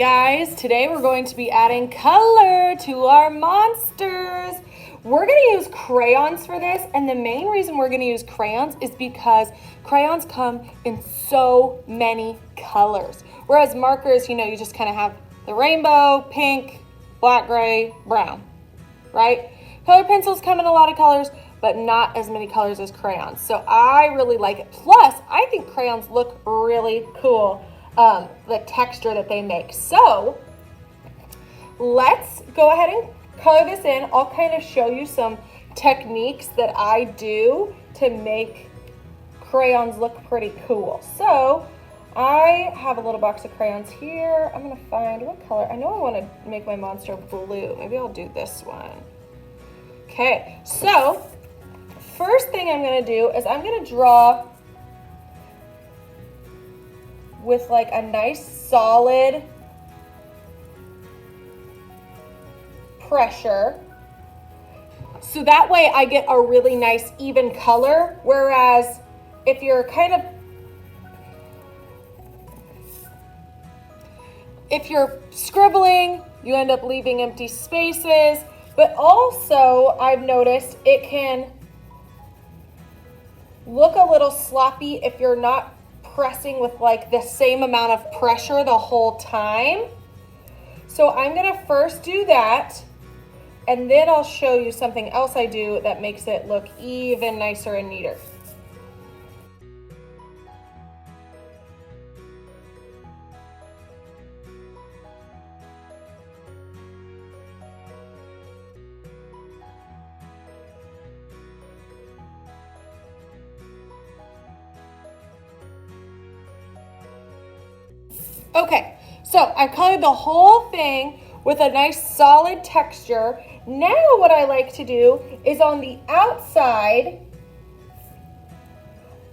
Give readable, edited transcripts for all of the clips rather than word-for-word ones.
guys, today we're going to be adding color to our monsters. We're going to use crayons for this, and the main reason we're going to use crayons is because crayons come in so many colors. Whereas markers, you just kind of have the rainbow, pink, black, gray, brown, right? Color pencils come in a lot of colors, but not as many colors as crayons. So I really like it. Plus, I think crayons look really cool, the texture that they make. So let's go ahead and color this in. I'll kind of show you some techniques that I do to make crayons look pretty cool. So I have a little box of crayons here. I'm gonna find what color. I know I want to make my monster blue. Maybe I'll do this one. Okay, so first thing I'm gonna do is I'm gonna draw with like a nice solid pressure. So that way I get a really nice even color. Whereas if you're scribbling, you end up leaving empty spaces. But also I've noticed it can look a little sloppy if you're not pressing with like the same amount of pressure the whole time. So I'm gonna first do that, and then I'll show you something else I do that makes it look even nicer and neater. Okay, so I've colored the whole thing with a nice solid texture. Now what I like to do is on the outside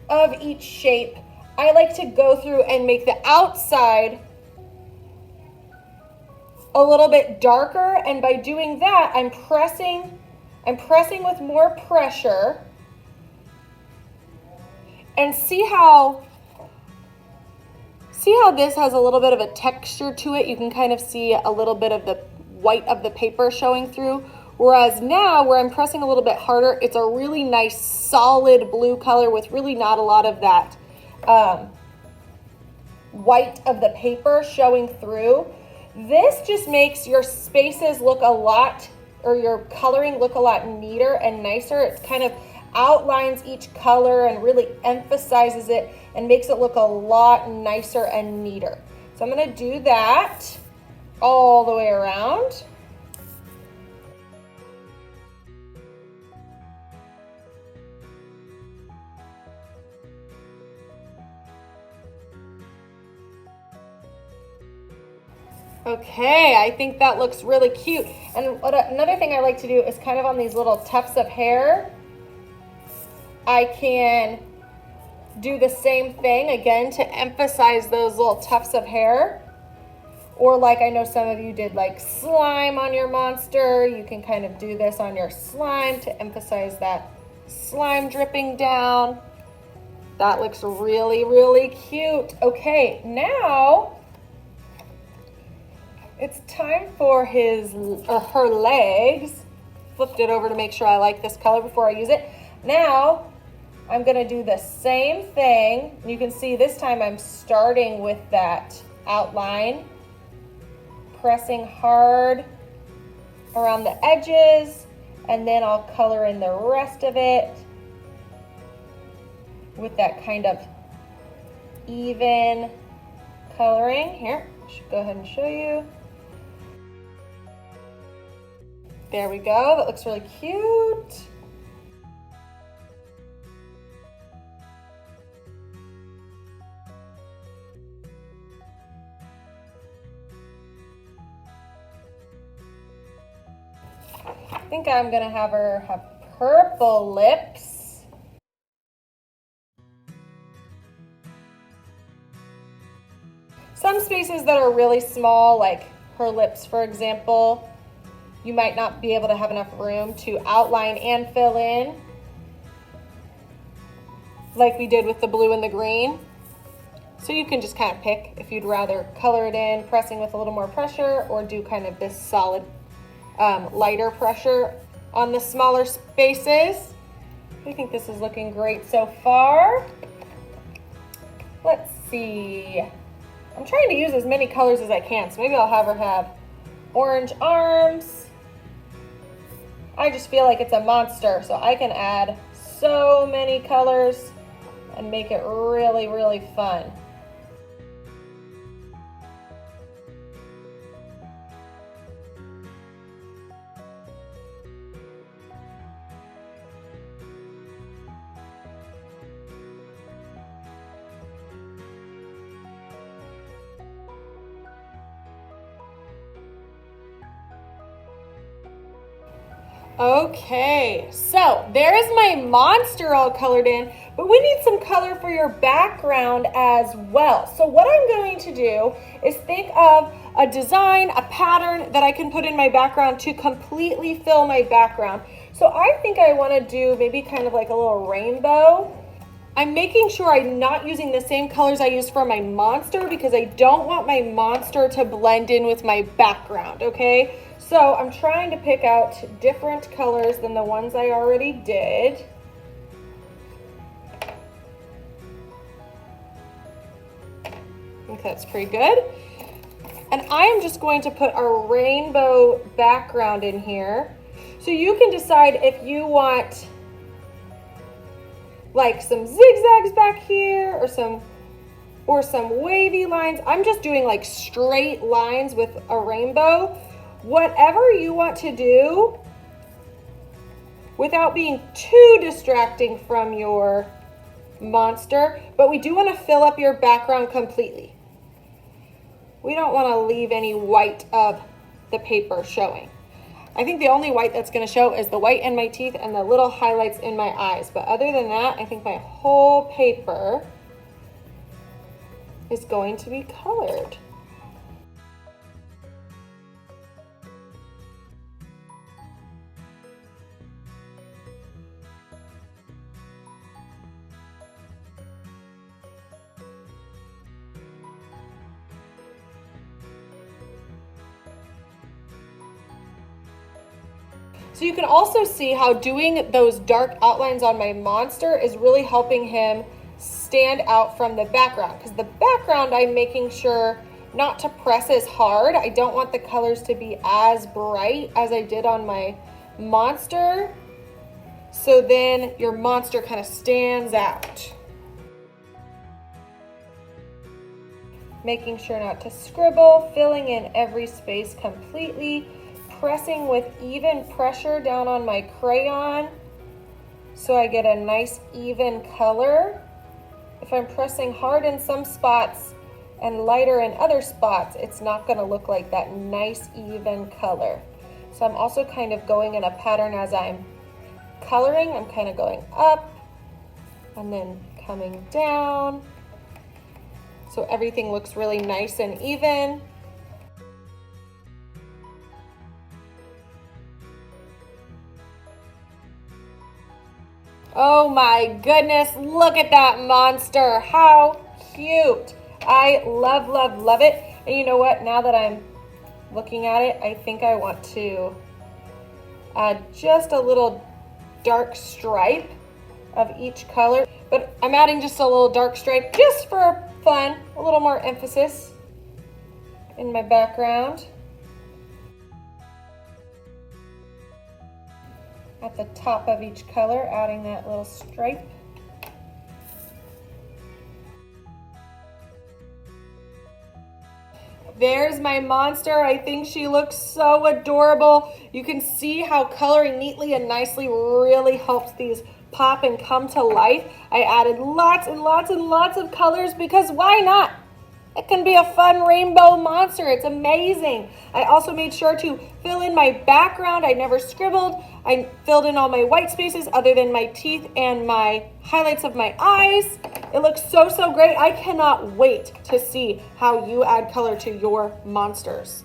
of each shape, I like to go through and make the outside a little bit darker, and by doing that, I'm pressing with more pressure. And see how this has a little bit of a texture to it? You can kind of see a little bit of the white of the paper showing through. Whereas now, where I'm pressing a little bit harder, it's a really nice solid blue color with really not a lot of that white of the paper showing through. This just makes your spaces look a lot, or your coloring look a lot neater and nicer. It's kind of outlines each color and really emphasizes it and makes it look a lot nicer and neater. So I'm going to do that all the way around. Okay, I think that looks really cute. And another thing I like to do is kind of on these little tufts of hair, I can do the same thing again to emphasize those little tufts of hair. Or like I know some of you did like slime on your monster, you can kind of do this on your slime to emphasize that slime dripping down. That looks really, really cute. Okay, now it's time for her legs. Flipped it over to make sure I like this color before I use it. Now I'm gonna do the same thing. You can see this time I'm starting with that outline, pressing hard around the edges, and then I'll color in the rest of it with that kind of even coloring. Here, I should go ahead and show you. There we go, that looks really cute. I think I'm gonna have her have purple lips. Some spaces that are really small, like her lips, for example, you might not be able to have enough room to outline and fill in like we did with the blue and the green. So you can just kind of pick if you'd rather color it in, pressing with a little more pressure, or do kind of this solid, lighter pressure on the smaller spaces. I think this is looking great so far. Let's see. I'm trying to use as many colors as I can, so maybe I'll have her have orange arms. I just feel like it's a monster, so I can add so many colors and make it really, really fun. Okay, so there's my monster all colored in, but we need some color for your background as well. So what I'm going to do is think of a design, a pattern that I can put in my background to completely fill my background. So I think I want to do maybe kind of like a little rainbow. I'm making sure I'm not using the same colors I used for my monster because I don't want my monster to blend in with my background, okay? So I'm trying to pick out different colors than the ones I already did. I think that's pretty good. And I am just going to put a rainbow background in here. So you can decide if you want like some zigzags back here or some wavy lines. I'm just doing like straight lines with a rainbow. Whatever you want to do without being too distracting from your monster, but we do want to fill up your background completely. We don't want to leave any white of the paper showing. I think the only white that's going to show is the white in my teeth and the little highlights in my eyes. But other than that, I think my whole paper is going to be colored. So you can also see how doing those dark outlines on my monster is really helping him stand out from the background. Because the background, I'm making sure not to press as hard. I don't want the colors to be as bright as I did on my monster. So then your monster kind of stands out. Making sure not to scribble, filling in every space completely. Pressing with even pressure down on my crayon so I get a nice even color. If I'm pressing hard in some spots and lighter in other spots, it's not going to look like that nice even color. So I'm also kind of going in a pattern as I'm coloring. I'm kind of going up and then coming down so everything looks really nice and even. Oh my goodness, look at that monster. How cute. I love, love, love it. And you know what? Now that I'm looking at it, I think I want to add just a little dark stripe of each color. But I'm adding just a little dark stripe just for fun, a little more emphasis in my background. At the top of each color, adding that little stripe. There's my monster. I think she looks so adorable. You can see how coloring neatly and nicely really helps these pop and come to life. I added lots and lots and lots of colors because why not? It can be a fun rainbow monster. It's amazing. I also made sure to fill in my background. I never scribbled. I filled in all my white spaces other than my teeth and my highlights of my eyes. It looks so, so great. I cannot wait to see how you add color to your monsters.